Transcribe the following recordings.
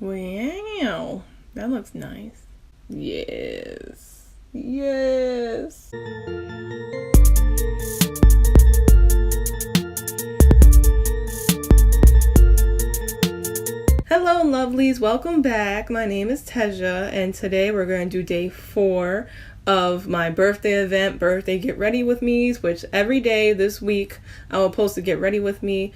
Wow, that looks nice. Yes. Yes. Hello lovelies, welcome back. My name is Tehja and today we're going to do day 4 of my birthday event, Birthday Get Ready With Me's, which every day this week I will post a Get Ready With Me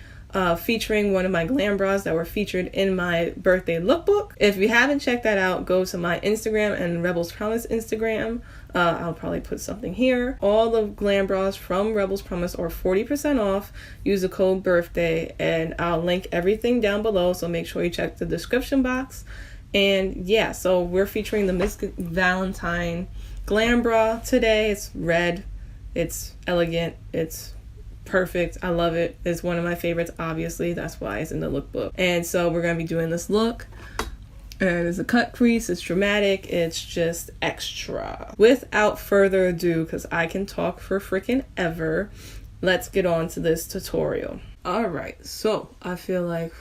featuring one of my glam bras that were featured in my birthday lookbook. If you haven't checked that out, go to my Instagram and Rebels Promise Instagram. I'll probably put something here. All the glam bras from Rebels Promise are 40% off. Use the code BIRTHDAY and I'll link everything down below, so make sure you check the description box. And yeah, so we're featuring the Miss Valentine glam bra today. It's red, it's elegant, it's perfect. I love it. It's one of my favorites, obviously. That's why it's in the lookbook. And so we're going to be doing this look. There's a cut crease. It's dramatic. It's just extra. Without further ado, because I can talk for freaking ever, let's get on to this tutorial. Alright, so I feel like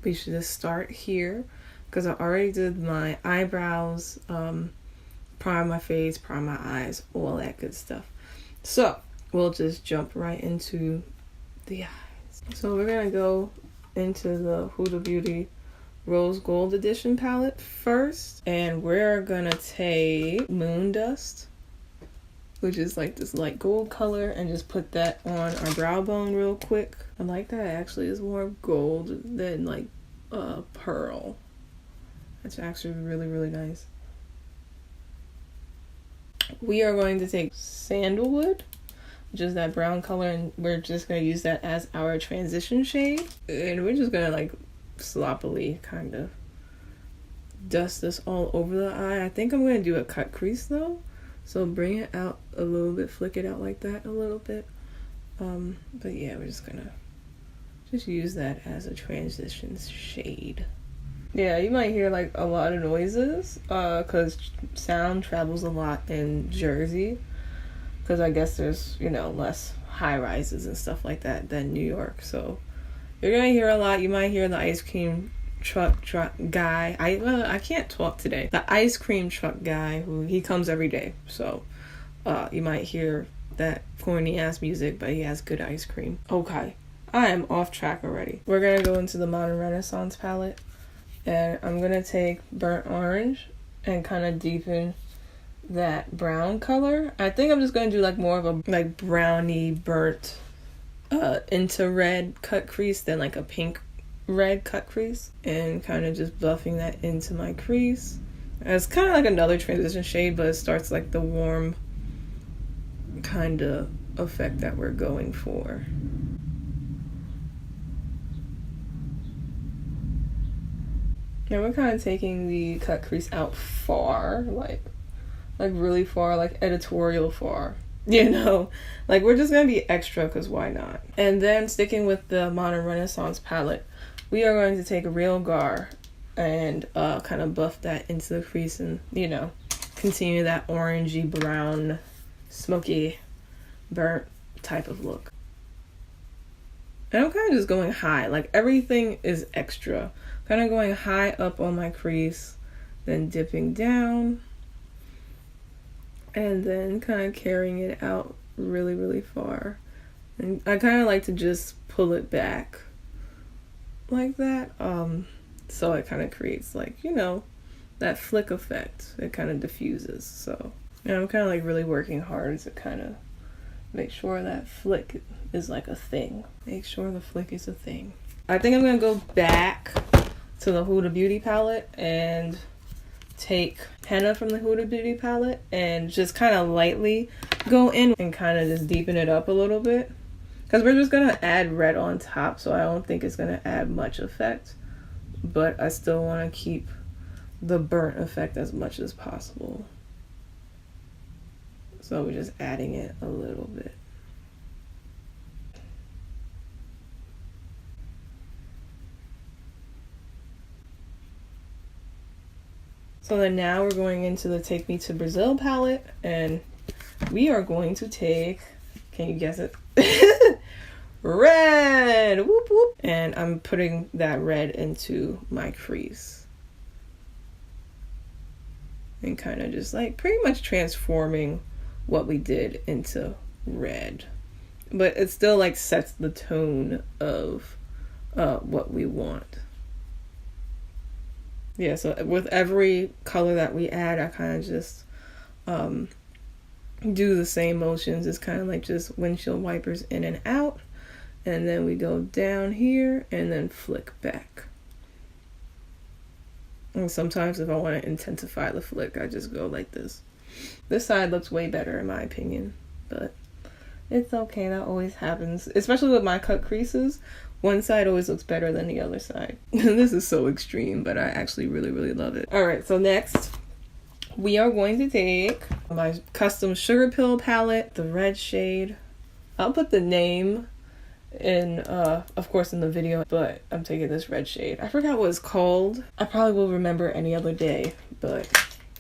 we should just start here because I already did my eyebrows, prime my face, prime my eyes, all that good stuff. So we'll just jump right into the eyes. So we're gonna go into the Huda Beauty Rose Gold Edition palette first, and we're gonna take Moondust, which is like this light gold color, and just put that on our brow bone real quick. I like that it actually is more gold than like pearl. That's actually really nice. We are going to take Sandalwood, which is that brown color, and we're just going to use that as our transition shade. And we're just going to like sloppily kind of dust this all over the eye. I think I'm going to do a cut crease though. So bring it out a little bit, flick it out like that a little bit. But yeah, we're just going to use that as a transition shade. Yeah, you might hear like a lot of noises because sound travels a lot in Jersey. Because I guess there's, you know, less high rises and stuff like that than New York. So you're going to hear a lot. You might hear the ice cream truck guy. I can't talk today. The ice cream truck guy, who he comes every day. So you might hear that corny ass music, but he has good ice cream. Okay, I am off track already. We're going to go into the Modern Renaissance palette. And I'm going to take burnt orange and kind of deepen that brown color. I think I'm just going to do like more of a like browny burnt into red cut crease than like a pink red cut crease, and kind of just buffing that into my crease. And it's kind of like another transition shade, but it starts like the warm kind of effect that we're going for. Now we're kind of taking the cut crease out far, like really far, like editorial far, you know? Like we're just gonna be extra because why not? And then sticking with the Modern Renaissance palette, we are going to take Realgar and kind of buff that into the crease and, you know, continue that orangey brown, smoky, burnt type of look. And I'm kind of just going high, like everything is extra. Kind of going high up on my crease, then dipping down, and then kind of carrying it out really far. And I kind of like to just pull it back like that, so it kind of creates like, you know, that flick effect. It kind of diffuses. So yeah, I'm kind of like really working hard to kind of make sure that flick is like a thing. Make sure the flick is a thing. I think I'm gonna go back to the Huda Beauty palette and take Henna from the Huda Beauty palette and just kind of lightly go in and kind of just deepen it up a little bit, because we're just gonna add red on top, so I don't think it's gonna add much effect, but I still want to keep the burnt effect as much as possible. So we're just adding it a little bit. So then now we're going into the Take Me to Brazil palette, and we are going to take, can you guess it? red. Whoop whoop. And I'm putting that red into my crease. And kind of just like pretty much transforming what we did into red. But it still like sets the tone of what we want. Yeah, so with every color that we add, I kind of just do the same motions. It's kind of like just windshield wipers in and out. And then we go down here and then flick back. And sometimes if I want to intensify the flick, I just go like this. This side looks way better in my opinion, but it's okay, that always happens. Especially with my cut creases, one side always looks better than the other side. This is so extreme, but I actually really, really love it. Alright, so next, we are going to take my custom Sugarpill palette, the red shade. I'll put the name in of course in the video, but I'm taking this red shade. I forgot what it's called. I probably will remember any other day, but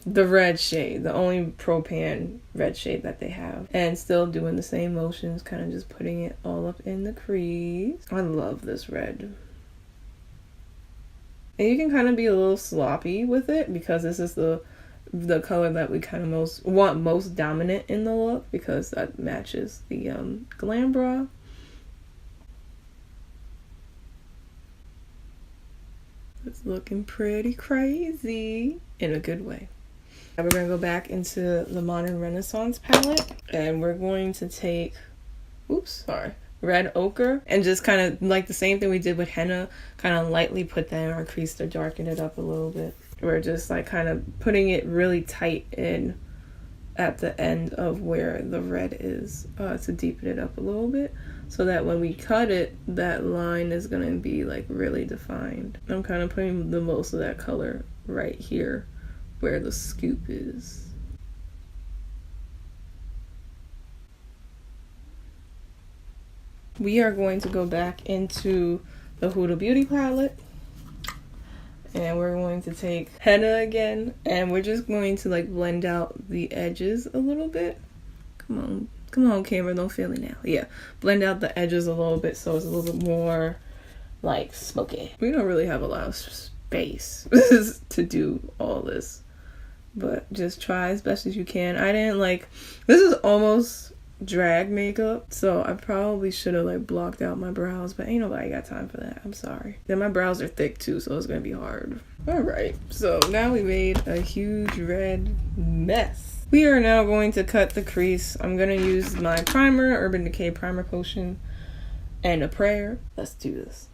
the red shade, the only pro-pan red shade that they have. And still doing the same motions, kind of just putting it all up in the crease. I love this red. And you can kind of be a little sloppy with it because this is the color that we kind of want most dominant in the look, because that matches the glam bra. It's looking pretty crazy in a good way. Now we're going to go back into the Modern Renaissance palette, and we're going to take, red ochre, and just kind of like the same thing we did with henna, kind of lightly put that in our crease to darken it up a little bit. We're just like kind of putting it really tight in at the end of where the red is to deepen it up a little bit, so that when we cut it, that line is going to be like really defined. I'm kind of putting the most of that color right here where the scoop is. We are going to go back into the Huda Beauty palette, and we're going to take henna again, and we're just going to like blend out the edges a little bit. Come on camera, don't fail me now. Yeah, blend out the edges a little bit so it's a little bit more like smoky. We don't really have a lot of space to do all this, but just try as best as you can. I didn't like, this is almost drag makeup, so I probably should have like blocked out my brows, but ain't nobody got time for that. I'm sorry. Then my brows are thick too, so it's gonna be hard. All right, so now we made a huge red mess. We are now going to cut the crease. I'm gonna use my primer, Urban Decay Primer Potion, and a prayer. Let's do this.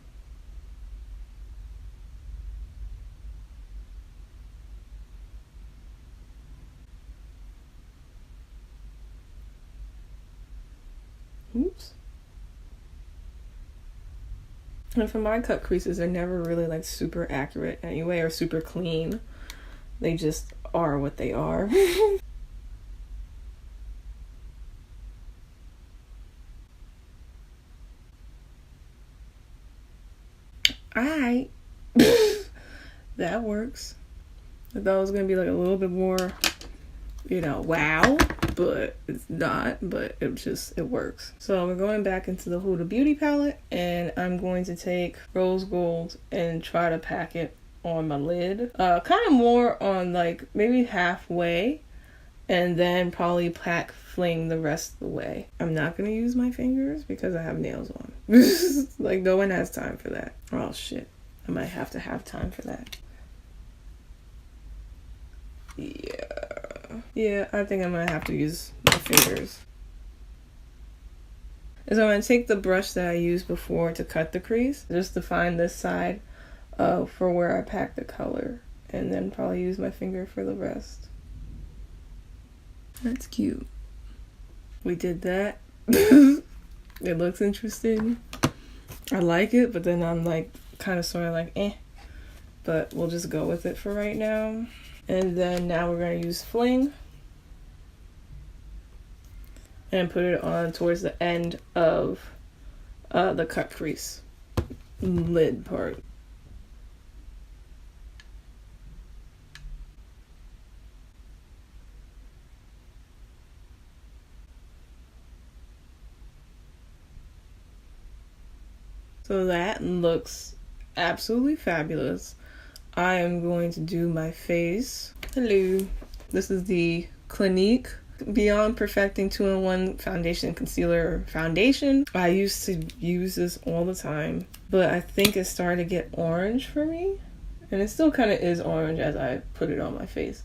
Oops. And for my cut creases, they're never really like super accurate anyway, or super clean. They just are what they are. Alright. That works. I thought it was gonna be like a little bit more, you know, wow, but it's not, but it works. So we're going back into the Huda Beauty palette, and I'm going to take rose gold and try to pack it on my lid. Kind of more on like maybe halfway, and then probably pack Fling the rest of the way. I'm not gonna use my fingers because I have nails on. Like no one has time for that. Oh shit, I might have to have time for that. Yeah, I think I'm gonna have to use my fingers. So I'm gonna take the brush that I used before to cut the crease, just to find this side for where I pack the color, and then probably use my finger for the rest. That's cute. We did that. It looks interesting. I like it, but then I'm like kind of sort of like eh. But we'll just go with it for right now. And then now we're going to use Fling and put it on towards the end of the cut crease lid part. So that looks absolutely fabulous. I am going to do my face. Hello. This is the Clinique Beyond Perfecting 2-in-1 Foundation Concealer Foundation. I used to use this all the time, but I think it's starting to get orange for me. And it still kind of is orange as I put it on my face.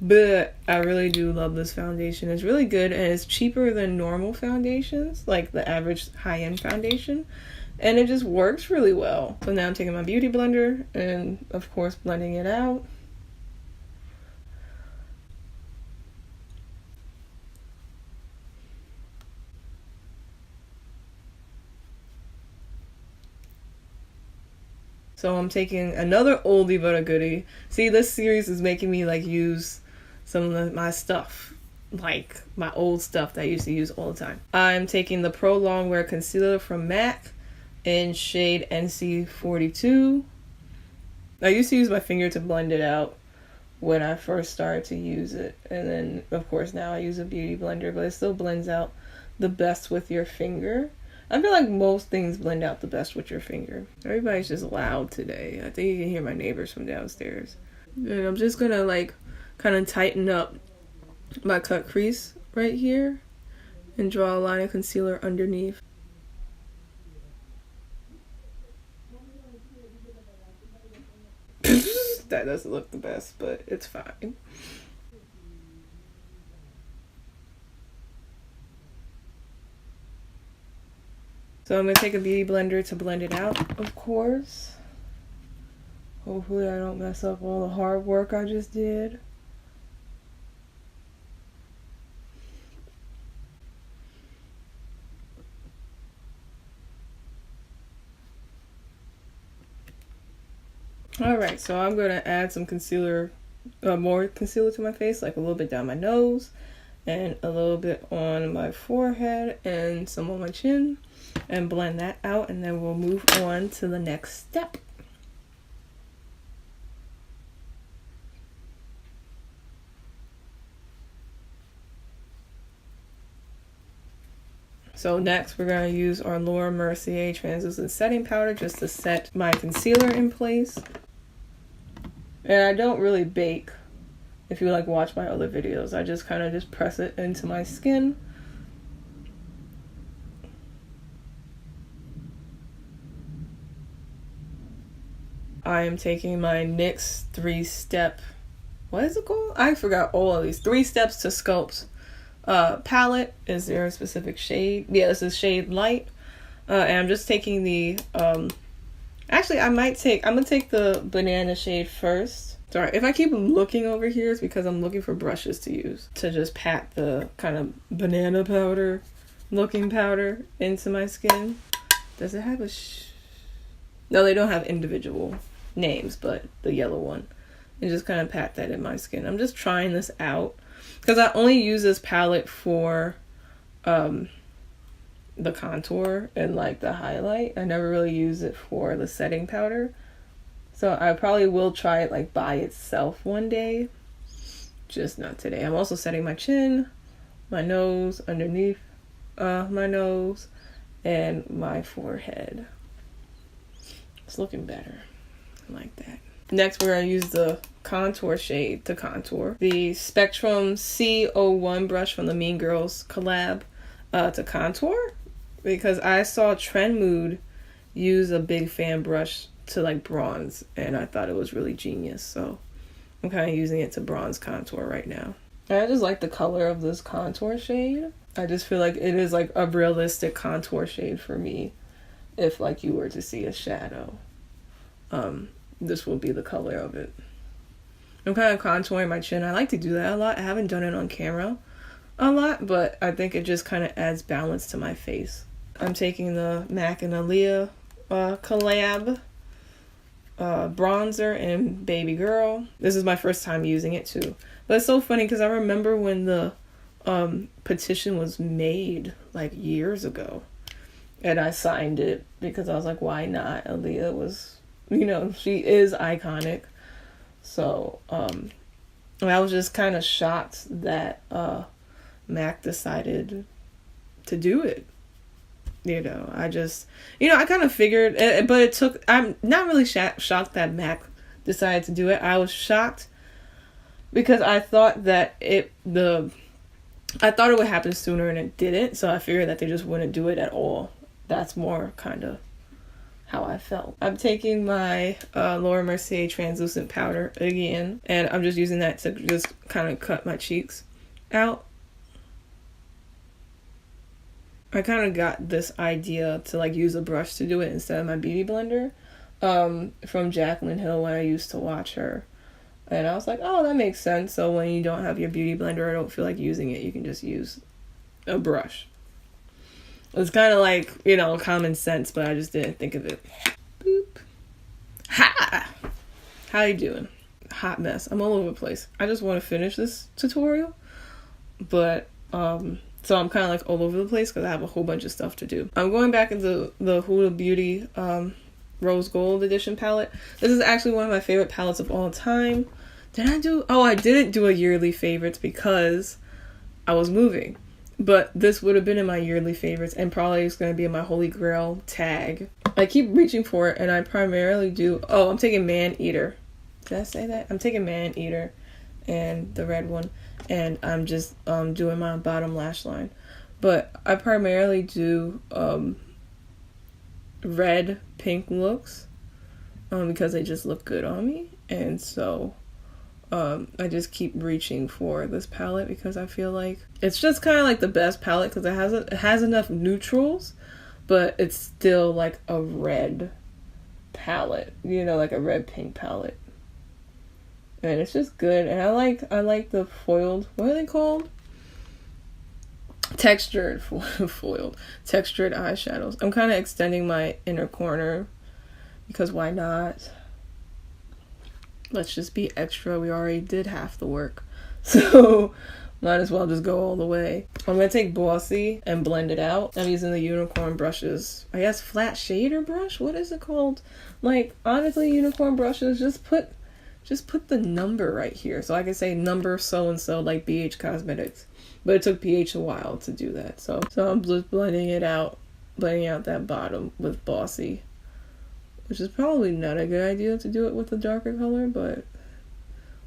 But I really do love this foundation. It's really good and it's cheaper than normal foundations, like the average high-end foundation. And it just works really well. So now I'm taking my beauty blender and of course blending it out. So I'm taking another oldie but a goodie. See, this series is making me like use some of my stuff, like my old stuff that I used to use all the time. I'm taking the Pro Longwear Concealer from MAC in shade NC42. I used to use my finger to blend it out when I first started to use it. And then, of course, now I use a beauty blender, but it still blends out the best with your finger. I feel like most things blend out the best with your finger. Everybody's just loud today. I think you can hear my neighbors from downstairs. And I'm just gonna like kind of tighten up my cut crease right here and draw a line of concealer underneath. That doesn't look the best, but it's fine. So I'm going to take a beauty blender to blend it out, of course. Hopefully I don't mess up all the hard work I just did. Alright, so I'm going to add some concealer, more concealer to my face, like a little bit down my nose and a little bit on my forehead and some on my chin, and blend that out, and then we'll move on to the next step. So next we're going to use our Laura Mercier translucent setting powder just to set my concealer in place. And I don't really bake. If you like watch my other videos, I just kind of just press it into my skin. I am taking my NYX 3-step, what is it called? I forgot all of these. 3 steps to Sculpt palette. Is there a specific shade? Yeah, this is shade light. And I'm just taking the, actually I'm gonna take the banana shade first. Sorry, if I keep looking over here, it's because I'm looking for brushes to use to just pat the kind of banana powder looking powder into my skin. Does it have a no, they don't have individual names, but the yellow one. And just kind of pat that in my skin. I'm just trying this out because I only use this palette for the contour and like the highlight. I never really use it for the setting powder. So I probably will try it like by itself one day, just not today. I'm also setting my chin, my nose, underneath my nose, and my forehead. It's looking better. I like that. Next, we're going to use the contour shade to contour. The Spectrum C01 brush from the Mean Girls collab to contour. Because I saw Trend Mood use a big fan brush to like bronze. And I thought it was really genius. So I'm kind of using it to bronze contour right now. And I just like the color of this contour shade. I just feel like it is like a realistic contour shade for me. If like you were to see a shadow, this will be the color of it. I'm kind of contouring my chin. I like to do that a lot. I haven't done it on camera a lot, but I think it just kind of adds balance to my face. I'm taking the MAC and Aaliyah collab bronzer in Baby Girl. This is my first time using it too. But it's so funny because I remember when the petition was made like years ago. And I signed it because I was like, why not? Aaliyah was, you know, she is iconic. So, I was just kind of shocked that MAC decided to do it. You know, I just, you know, I kind of figured, but it took, I'm not really shocked that MAC decided to do it. I was shocked because I thought that I thought it would happen sooner and it didn't. So I figured that they just wouldn't do it at all. That's more kind of how I felt. I'm taking my Laura Mercier translucent powder again, and I'm just using that to just kind of cut my cheeks out. I kind of got this idea to like use a brush to do it instead of my beauty blender from Jaclyn Hill when I used to watch her. And I was like, oh, that makes sense. So when you don't have your beauty blender or don't feel like using it, you can just use a brush. It's kind of like, you know, common sense, but I just didn't think of it. Boop. Ha! How you doing? Hot mess. I'm all over the place. I just want to finish this tutorial, but so I'm kind of like all over the place because I have a whole bunch of stuff to do. I'm going back into the Huda Beauty Rose Gold Edition palette. This is actually one of my favorite palettes of all time. I didn't do a yearly favorites because I was moving. But this would have been in my yearly favorites and probably is going to be in my Holy Grail tag. I keep reaching for it and I primarily do... Oh, I'm taking Maneater. Did I say that? I'm taking Maneater and the red one. And I'm just doing my bottom lash line. But I primarily do red, pink looks because they just look good on me. And so I just keep reaching for this palette because I feel like it's just kind of like the best palette because it has enough neutrals, but it's still like a red palette, you know, like a red pink palette. And it's just good. And I like the foiled, what are they called? Textured eyeshadows. I'm kind of extending my inner corner because why not? Let's just be extra. We already did half the work. So might as well just go all the way. I'm going to take Bossy and blend it out. I'm using the unicorn brushes. I guess flat shader brush? What is it called? Like, honestly, unicorn brushes, just put the number right here. So I can say number so-and-so like BH Cosmetics. But it took BH a while to do that. So I'm just blending out that bottom with Bossy. Which is probably not a good idea to do it with a darker color, but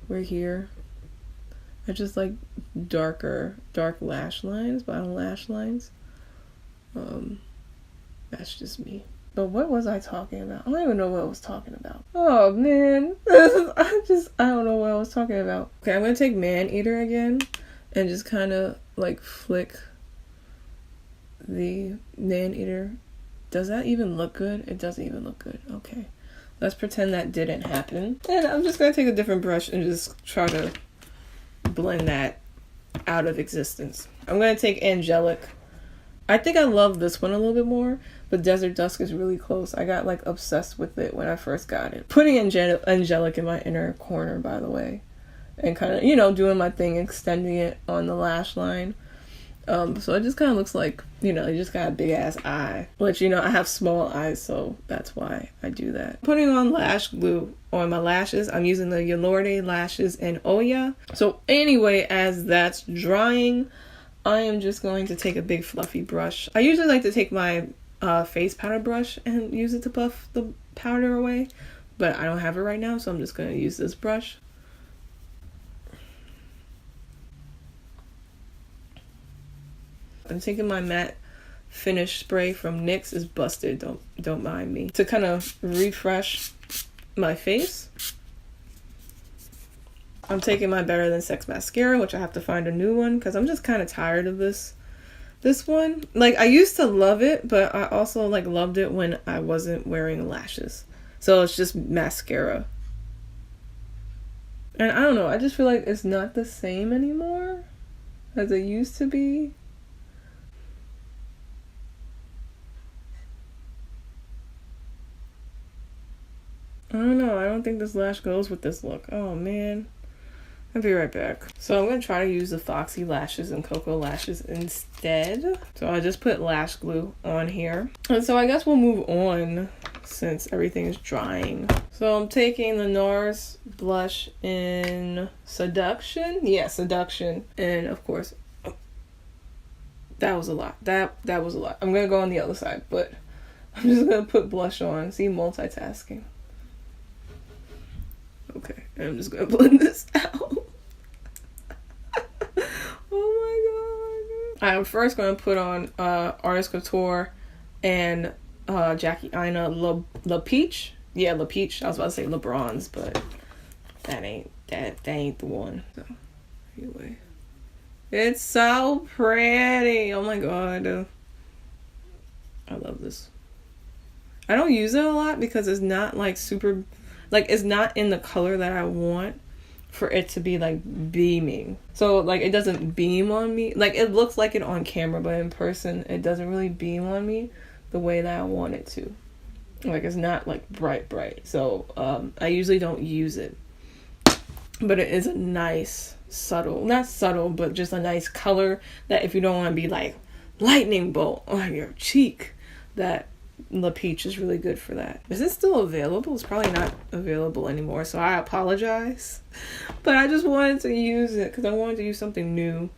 we're here. I just like dark lash lines, bottom lash lines. That's just me. But what was I talking about? I don't even know what I was talking about. Oh man, I don't know what I was talking about. Okay, I'm gonna take Maneater again and just kind of like flick the Maneater. Does that even look good? It doesn't even look good. Okay. Let's pretend that didn't happen. And I'm just going to take a different brush and just try to blend that out of existence. I'm going to take Angelic. I think I love this one a little bit more, but Desert Dusk is really close. I got like obsessed with it when I first got it. Putting Angelic in my inner corner, by the way. And kind of, you know, doing my thing, extending it on the lash line. So it just kind of looks like, you know, you just got a big ass eye. Which, you know, I have small eyes, so that's why I do that. Putting on lash glue on my lashes. I'm using the Yolorde lashes in Oya. So anyway, as that's drying, I am just going to take a big fluffy brush. I usually like to take my face powder brush and use it to buff the powder away. But I don't have it right now, so I'm just going to use this brush. I'm taking my matte finish spray from NYX. It's busted, don't mind me. To kind of refresh my face. I'm taking my Better Than Sex mascara, which I have to find a new one because I'm just kind of tired of this one. Like, I used to love it, but I also like loved it when I wasn't wearing lashes. So it's just mascara. And I don't know, I just feel like it's not the same anymore as it used to be. I don't know. I don't think this lash goes with this look. Oh, man. I'll be right back. So I'm going to try to use the Foxy lashes and Koko lashes instead. So I just put lash glue on here. And so I guess we'll move on since everything is drying. So I'm taking the Nars blush in Seduction. Yeah, Seduction. And of course, That was a lot. That was a lot. I'm gonna go on the other side, but I'm just gonna put blush on. See, multitasking. Okay, and I'm just gonna blend this out. Oh my god. I'm first gonna put on Artist Couture and Jackie Aina La Peach. Yeah, La Peach. I was about to say La Bronze, but that ain't the one. So anyway. It's so pretty. Oh my god. I love this. I don't use it a lot because it's not like super, like it's not in the color that I want for it to be like beaming. So like it doesn't beam on me. Like it looks like it on camera, but in person it doesn't really beam on me the way that I want it to. Like it's not like bright. So I usually don't use it. But it is a nice subtle, not subtle, but just a nice color that if you don't want to be like lightning bolt on your cheek, that La Peach is really good for that. Is it still available? It's probably not available anymore, so I apologize. But I just wanted to use it because I wanted to use something new.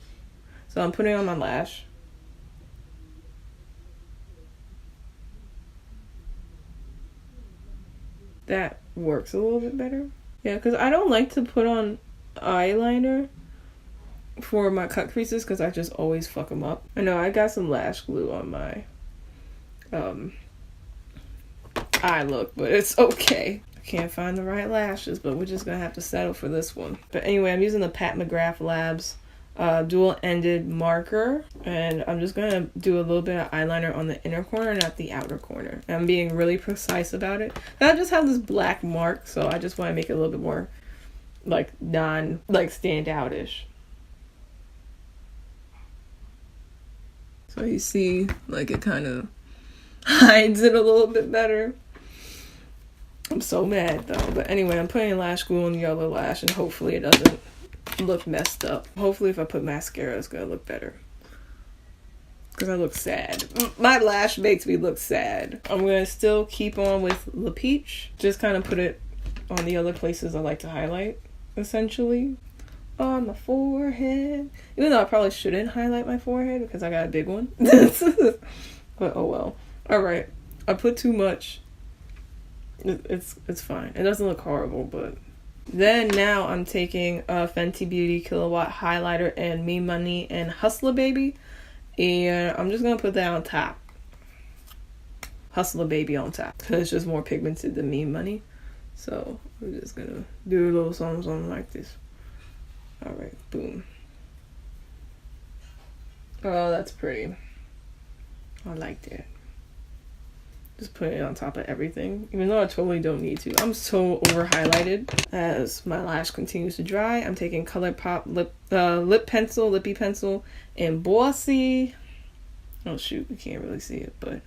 So I'm putting it on my lash. That works a little bit better. Yeah, because I don't like to put on eyeliner for my cut creases because I just always fuck them up. I know I got some lash glue on my eye look, but it's okay. I can't find the right lashes, but we're just gonna have to settle for this one. But anyway, I'm using the Pat McGrath Labs dual-ended marker, and I'm just gonna do a little bit of eyeliner on the inner corner, not the outer corner. And I'm being really precise about it. And I just have this black mark, so I just want to make it a little bit more like stand out-ish. So you see, like it kind of hides it a little bit better. I'm so mad though. But anyway, I'm putting lash glue on the other lash, and hopefully it doesn't look messed up. Hopefully if I put mascara it's gonna look better, because I look sad. My lash makes me look sad. I'm gonna still keep on with La Peach, just kind of put it on the other places I like to highlight, essentially on my forehead, even though I probably shouldn't highlight my forehead because I got a big one. But oh well. All right, I put too much. It's fine. It doesn't look horrible. But then now I'm taking a Fenty Beauty Kilowatt highlighter and Me Money and Hustler Baby, and I'm just gonna put that on top. Hustler Baby on top because it's just more pigmented than Me Money. So we're just gonna do a little something like this. All right, boom. Oh, that's pretty. I like that. Just put it on top of everything, even though I totally don't need to. I'm so over highlighted. As my lash continues to dry, I'm taking ColourPop lippy pencil in Bossy. Oh shoot, we can't really see it, but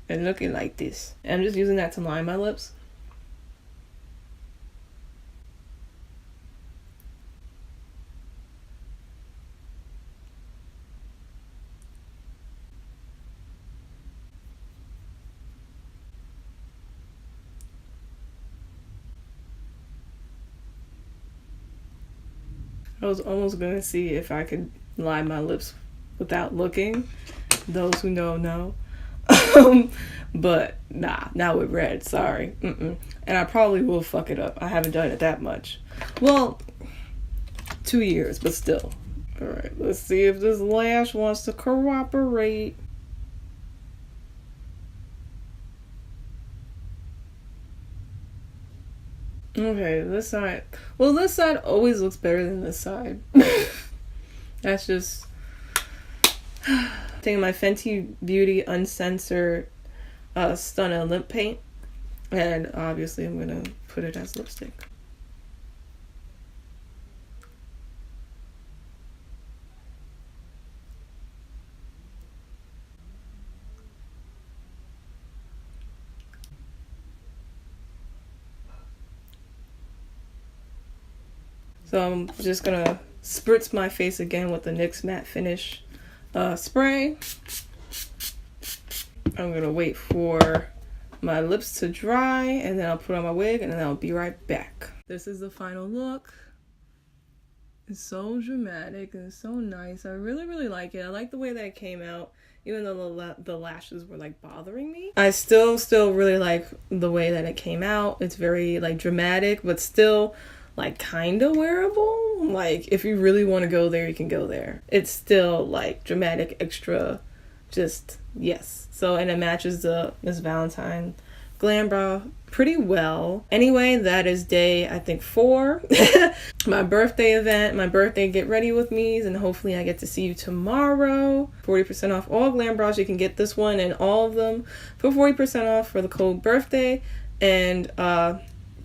it's looking like this. And I'm just using that to line my lips. I was almost gonna see if I could line my lips without looking. Those who know. But nah, not with red, sorry. And I probably will fuck it up. I haven't done it that much. Well, 2 years, but still. Alright, let's see if this lash wants to cooperate. Okay, this side. Well, this side always looks better than this side. That's just... Taking my Fenty Beauty Uncensored Stunna lip paint. And obviously I'm going to put it as lipstick. So I'm just gonna spritz my face again with the NYX Matte Finish spray. I'm gonna wait for my lips to dry, and then I'll put on my wig, and then I'll be right back. This is the final look. It's so dramatic and so nice. I really like it. I like the way that it came out, even though the lashes were like bothering me. I still really like the way that it came out. It's very like dramatic, but still like kind of wearable. Like if you really want to go there, you can go there. It's still like dramatic, extra, just yes. So, and it matches the Miss Valentine glam bra pretty well. Anyway, that is day, I think, 4. My birthday event, my birthday get ready with me's, and hopefully I get to see you tomorrow. 40% off all glam bras. You can get this one and all of them for 40% off for the code birthday. And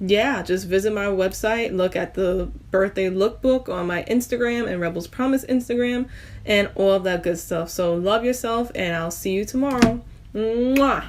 yeah, just visit my website, look at the birthday lookbook on my Instagram and Rebels Promise Instagram, and all of that good stuff. So love yourself, and I'll see you tomorrow. Mwah!